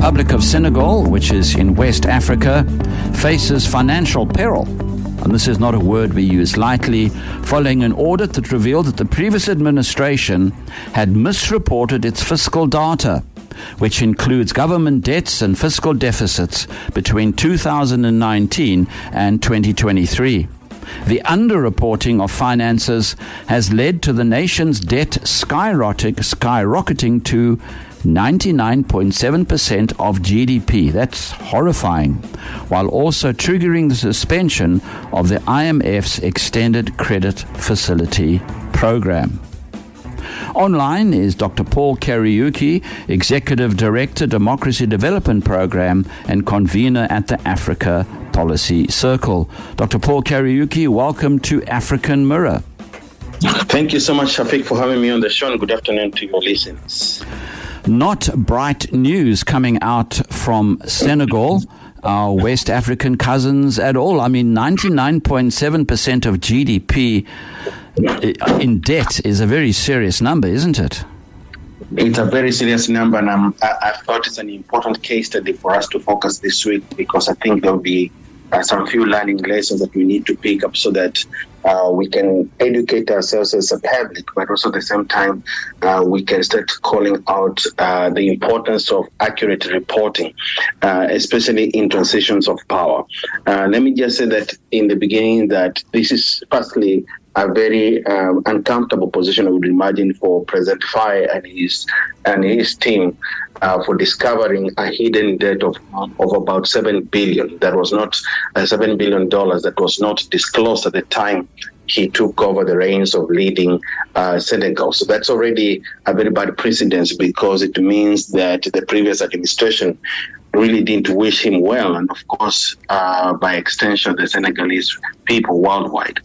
Republic of Senegal, which is in West Africa, faces financial peril. And this is not a word we use lightly, following an audit that revealed that the previous administration had misreported its fiscal data, which includes government debts and fiscal deficits between 2019 and 2023. The underreporting of finances has led to the nation's debt skyrocketing to 99.7% of GDP. That's horrifying, while also triggering the suspension of the IMF's Extended Credit Facility program. Online is Dr. Paul Kariuki, Executive Director, Democracy Development Program and convener at the Africa Policy Circle. Dr. Paul Kariuki, welcome to African Mirror. Thank you so much, Shafiq, for having me on the show, and good afternoon to your listeners. Not bright news coming out from Senegal, our West African cousins at all. I mean, 99.7% of GDP in debt is a very serious number, isn't it? It's a very serious number, and I thought it's an important case study for us to focus this week, because I think there will be some few learning lessons that we need to pick up so that we can educate ourselves as a public, but also at the same time we can start calling out the importance of accurate reporting, especially in transitions of power. Let me just say that in the beginning that this is firstly a very uncomfortable position, I would imagine, for President Faye and his team for discovering a hidden debt of about $7 billion. That was not $7 billion that was not disclosed at the time he took over the reins of leading Senegal. So that's already a very bad precedent, because it means that the previous administration really didn't wish him well, and of course, by extension, the Senegalese people worldwide.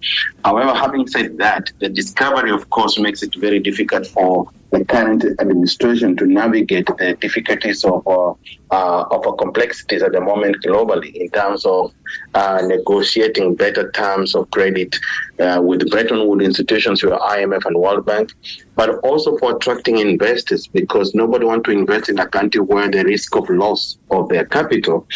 However, having said that, the discovery, of course, makes it very difficult for the current administration to navigate the difficulties of complexities at the moment globally in terms of negotiating better terms of credit with Bretton Woods institutions, with IMF and World Bank, but also for attracting investors, because nobody wants to invest in a country where the risk of loss of their capital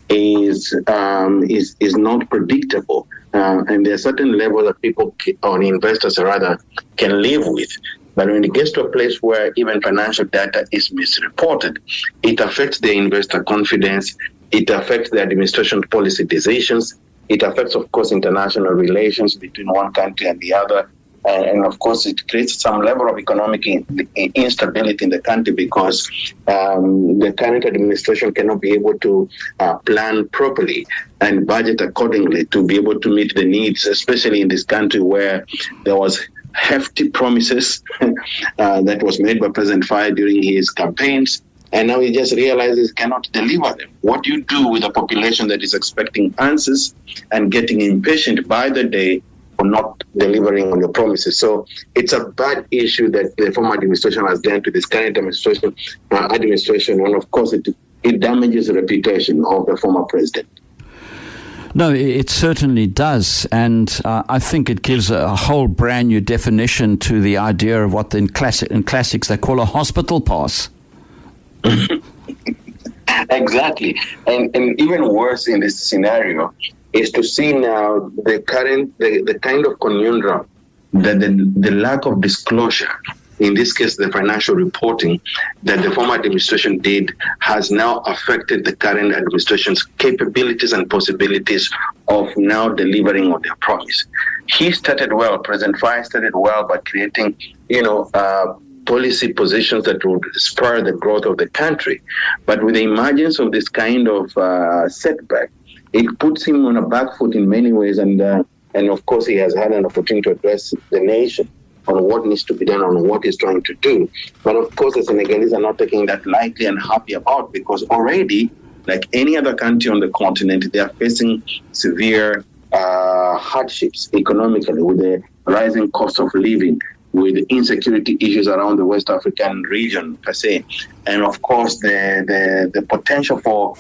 is not predictable, and there are certain levels that people or investors rather can live with. But when it gets to a place where even financial data is misreported, it affects the investor confidence, it affects the administration policy decisions, it affects, of course, international relations between one country and the other. And of course, it creates some level of economic instability in the country, because the current administration cannot be able to plan properly and budget accordingly to be able to meet the needs, especially in this country where there was hefty promises that was made by President Faye during his campaigns, and now he just realizes he cannot deliver them. What do you do with a population that is expecting answers and getting impatient by the day for not delivering on your promises? So it's a bad issue that the former administration has done to this current administration, and of course it damages the reputation of the former president. No, it certainly does, and I think it gives a whole brand new definition to the idea of what in classics they call a hospital pass. Exactly, and even worse in this scenario is to see now the kind of conundrum that the lack of disclosure, in this case the financial reporting that the former administration did, has now affected the current administration's capabilities and possibilities of now delivering on their promise. He started well, President Faye started well by creating, policy positions that would spur the growth of the country. But with the emergence of this kind of setback, it puts him on a back foot in many ways, and of course he has had an opportunity to address the nation on what needs to be done, on what he's trying to do. But of course the Senegalese are not taking that lightly and happy about, because already, like any other country on the continent, they are facing severe hardships economically with the rising cost of living, with insecurity issues around the West African region per se. And of course, the potential for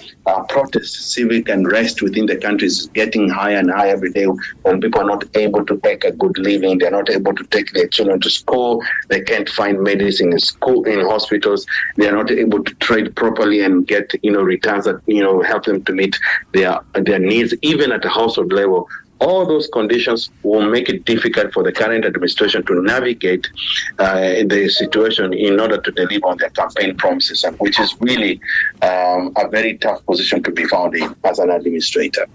protest, civic unrest within the country is getting higher and higher every day when people are not able to make a good living. They're not able to take their children to school. They can't find medicine in school, in hospitals. They're not able to trade properly and get, returns that, help them to meet their needs, even at the household level. All those conditions will make it difficult for the current administration to navigate the situation in order to deliver on their campaign promises, and which is really a very tough position to be found in as an administrator.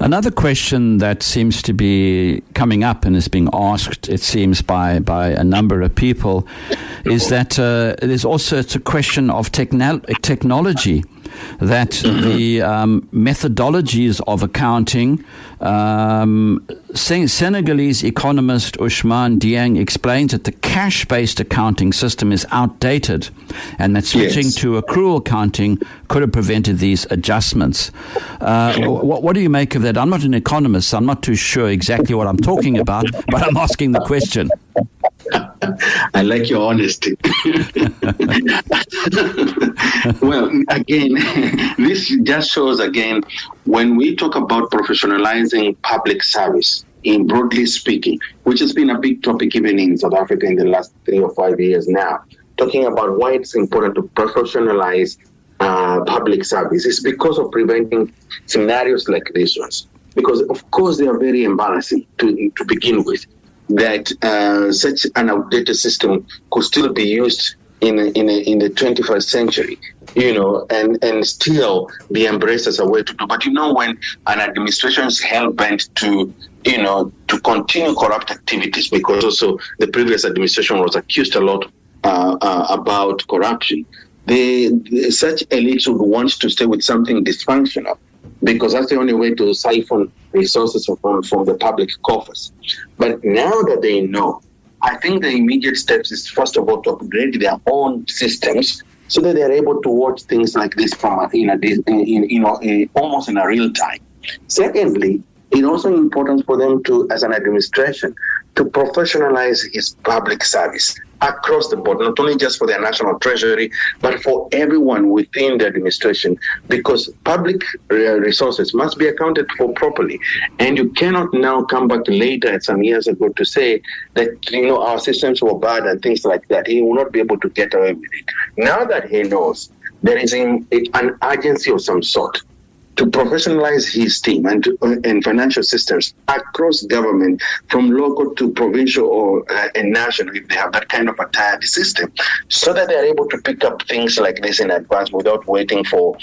Another question that seems to be coming up and is being asked, it seems, by a number of people, is that it's a question of technology. That the methodologies of accounting, Senegalese economist Ousmane Dieng explains that the cash-based accounting system is outdated and that switching to accrual accounting could have prevented these adjustments. What do you make of that? I'm not an economist, so I'm not too sure exactly what I'm talking about, but I'm asking the question. I like your honesty. Well, again, this just shows again, when we talk about professionalizing public service, in broadly speaking, which has been a big topic even in South Africa in the last 3 or 5 years now, talking about why it's important to professionalize public service is because of preventing scenarios like this ones. Because, of course, they are very embarrassing to begin with. That such an outdated system could still be used in the 21st century, and still be embraced as a way to do. But when an administration is hell-bent to continue corrupt activities, because also the previous administration was accused a lot about corruption, such elites would want to stay with something dysfunctional, because that's the only way to siphon resources from the public coffers. But now that they know, I think the immediate steps is, first of all, to upgrade their own systems so that they're able to watch things like this from almost in a real time. Secondly, it's also important for them to, as an administration, to professionalize its public service across the board, not only just for their national treasury, but for everyone within the administration, because public resources must be accounted for properly. And you cannot now come back later, some years ago, to say that, our systems were bad and things like that. He will not be able to get away with it. Now that he knows, there is an urgency of some sort to professionalize his team and financial systems across government, from local to provincial or and national, if they have that kind of a tied system, so that they're able to pick up things like this in advance without waiting for,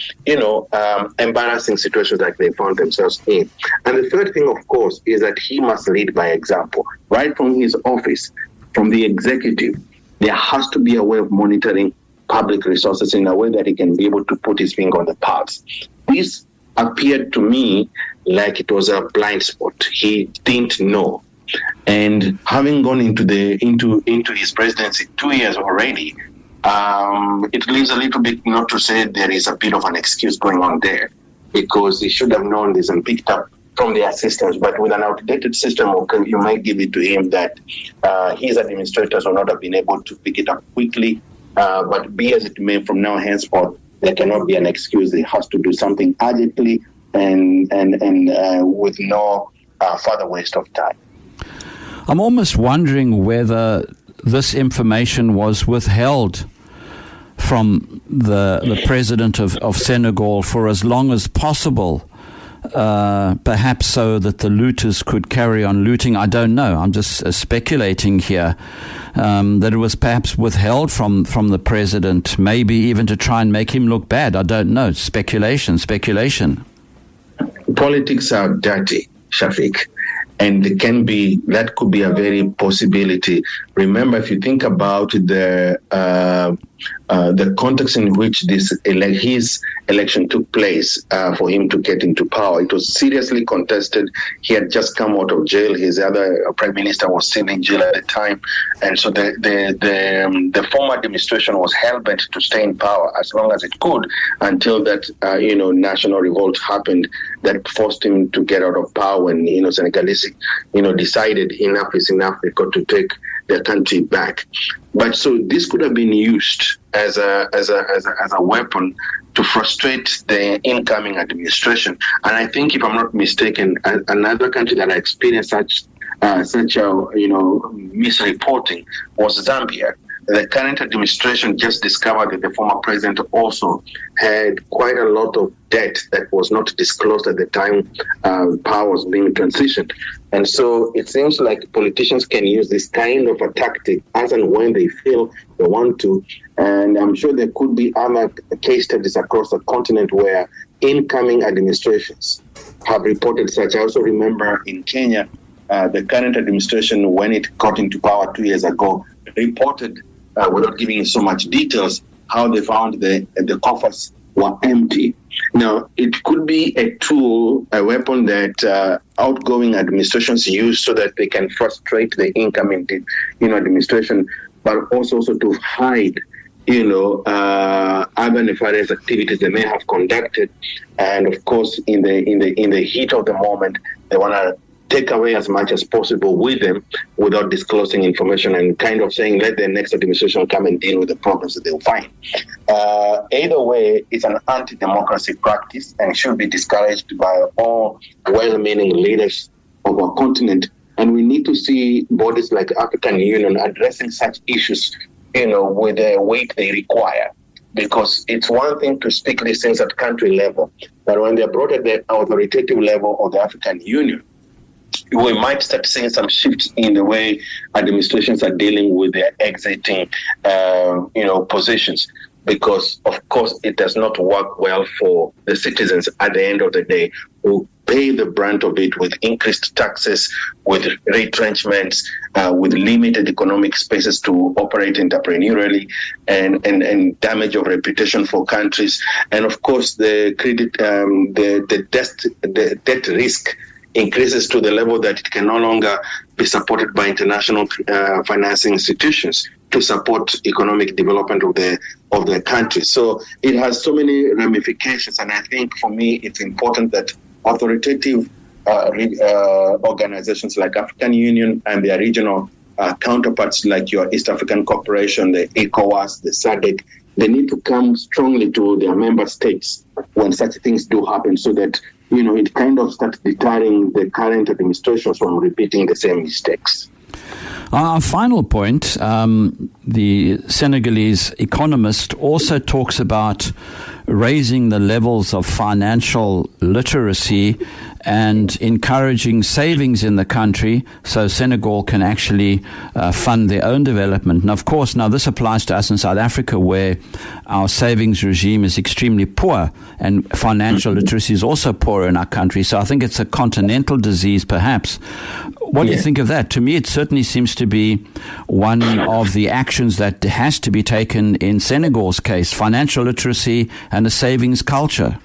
embarrassing situations like they found themselves in. And the third thing, of course, is that he must lead by example. Right from his office, from the executive, there has to be a way of monitoring public resources in a way that he can be able to put his finger on the pulse. This appeared to me like it was a blind spot. He didn't know. And having gone into his presidency 2 years already, it leaves a little bit, not to say there is a bit of an excuse going on there, because he should have known this and picked up from the assistants. But with an outdated system, you might give it to him that his administrators will not have been able to pick it up quickly. But be as it may, from now henceforth, there cannot be an excuse. He has to do something urgently and with no further waste of time. I'm almost wondering whether this information was withheld from the president of Senegal for as long as possible, perhaps so that the looters could carry on looting. I don't know. I'm just speculating here. That it was perhaps withheld from the president, maybe even to try and make him look bad. I don't know. Speculation. Politics are dirty, Shafiq, and that could be a very possibility. Remember, if you think about the context in which his election took place for him to get into power, it was seriously contested. He had just come out of jail. His other prime minister was still in jail at the time, and so the former administration was hell-bent to stay in power as long as it could, until that national revolt happened that forced him to get out of power. When Senegalese decided enough is enough, they got to take their country back. But so this could have been used as a weapon to frustrate the incoming administration. And I think, if I'm not mistaken, another country that experienced such misreporting was Zambia. The current administration just discovered that the former president also had quite a lot of debt that was not disclosed at the time power was being transitioned. And so it seems like politicians can use this kind of a tactic as and when they feel they want to. And I'm sure there could be other case studies across the continent where incoming administrations have reported such. I also remember in Kenya, the current administration, when it got into power 2 years ago, reported, without giving so much details, how they found the coffers were empty. Now, it could be a tool, a weapon that outgoing administrations use so that they can frustrate the incoming, administration, but also to hide, other nefarious activities they may have conducted. And of course, in the heat of the moment, they want to take away as much as possible with them without disclosing information and kind of saying, let the next administration come and deal with the problems that they'll find. Either way, it's an anti-democracy practice and should be discouraged by all well-meaning leaders of our continent. And we need to see bodies like the African Union addressing such issues, with the weight they require. Because it's one thing to speak these things at country level, but when they're brought at the authoritative level of the African Union, we might start seeing some shifts in the way administrations are dealing with their exiting, positions. Because, of course, it does not work well for the citizens at the end of the day who pay the brunt of it with increased taxes, with retrenchments, with limited economic spaces to operate entrepreneurially, and damage of reputation for countries. And, of course, the credit, the debt risk increases to the level that it can no longer be supported by international financing institutions to support economic development of the country. So it has so many ramifications, and I think for me it's important that authoritative organizations like African Union and their regional counterparts like your East African Cooperation, the ECOWAS, the SADC, they need to come strongly to their member states when such things do happen, so that it kind of starts deterring the current administrations from repeating the same mistakes. Our final point, the Senegalese economist also talks about raising the levels of financial literacy and encouraging savings in the country so Senegal can actually fund their own development. And of course, now this applies to us in South Africa, where our savings regime is extremely poor and financial literacy is also poor in our country. So I think it's a continental disease, perhaps. What do you think of that? To me, it certainly seems to be one of the actions that has to be taken in Senegal's case, financial literacy and a savings culture.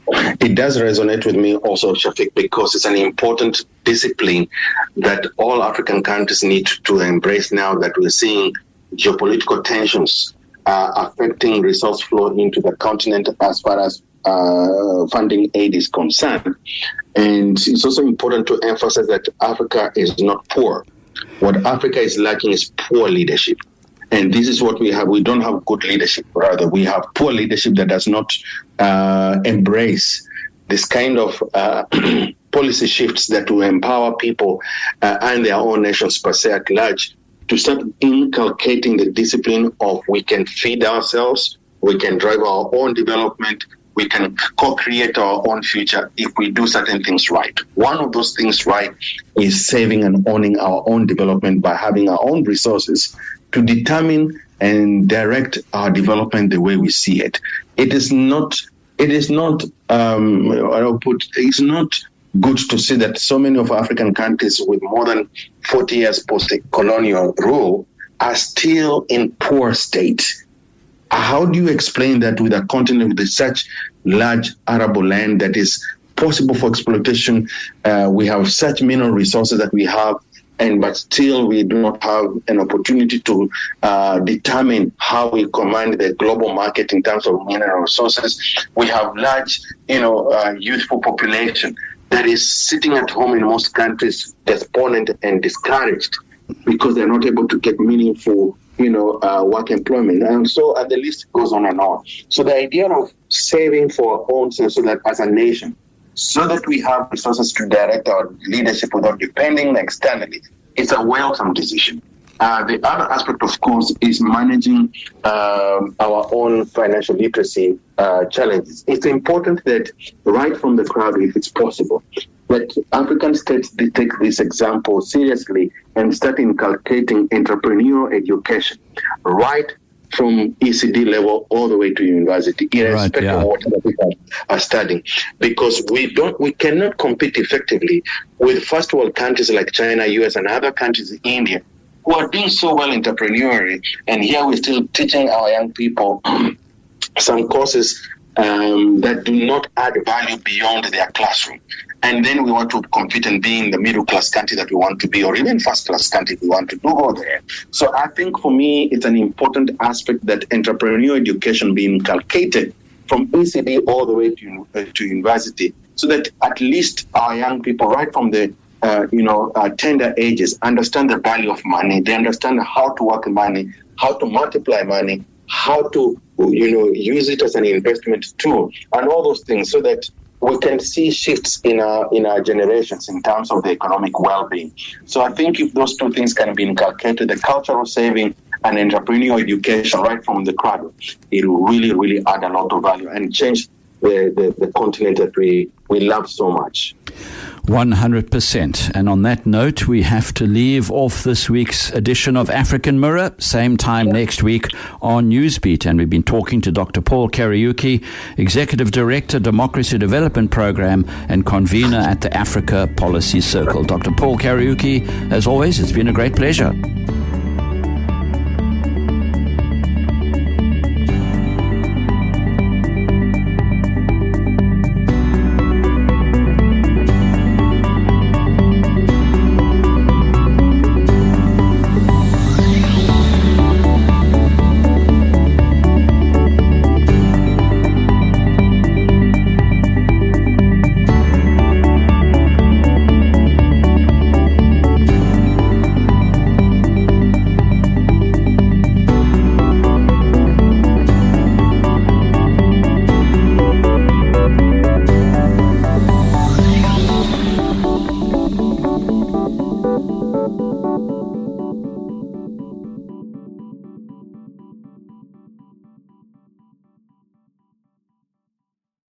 It does resonate with me also, Shafiq, because it's an important discipline that all African countries need to embrace now that we're seeing geopolitical tensions affecting resource flow into the continent as far as funding aid is concerned. And it's also important to emphasize that Africa is not poor. What Africa is lacking is poor leadership. And this is what we have. We don't have good leadership. Rather, we have poor leadership that does not embrace this kind of policy shifts that will empower people and their own nations per se at large to start inculcating the discipline of we can feed ourselves, we can drive our own development, we can co-create our own future if we do certain things right. One of those things right is saving and owning our own development by having our own resources to determine and direct our development the way we see it. It's not good to see that so many of African countries with more than 40 years post-colonial rule are still in poor state. How do you explain that with a continent with such large arable land that is possible for exploitation? We have such mineral resources that we have, but still we do not have an opportunity to determine how we command the global market in terms of mineral resources. We have large, youthful population that is sitting at home in most countries, despondent and discouraged because they're not able to get meaningful, work employment. And so the list goes on and on. So the idea of saving for our own self, so that as a nation, so that we have resources to direct our leadership without depending externally, it's a welcome decision. The other aspect, of course, is managing our own financial literacy challenges. It's important that right from the crowd, if it's possible, that African states they take this example seriously and start inculcating entrepreneurial education right from ECD level all the way to university, irrespective of what the people are studying, because we cannot compete effectively with first world countries like China, US, and other countries, India, who are doing so well entrepreneurially, and here we're still teaching our young people some courses that do not add value beyond their classroom. And then we want to compete and be in the middle class country that we want to be, or even first class country if we want to do go there. So I think for me, it's an important aspect that entrepreneurial education be inculcated from ECD all the way to university, so that at least our young people, right from the tender ages, understand the value of money. They understand how to work money, how to multiply money, how to use it as an investment tool, and all those things, so that we can see shifts in our generations in terms of the economic well-being. So I think if those two things can be inculcated, the cultural saving and entrepreneurial education right from the cradle, it will really, really add a lot of value and change the continent that we love so much. 100%. And on that note, we have to leave off this week's edition of African Mirror, same time next week on Newsbeat. And we've been talking to Dr. Paul Kariuki, Executive Director, Democracy Development Program and convener at the Africa Policy Circle. Dr. Paul Kariuki, as always, it's been a great pleasure.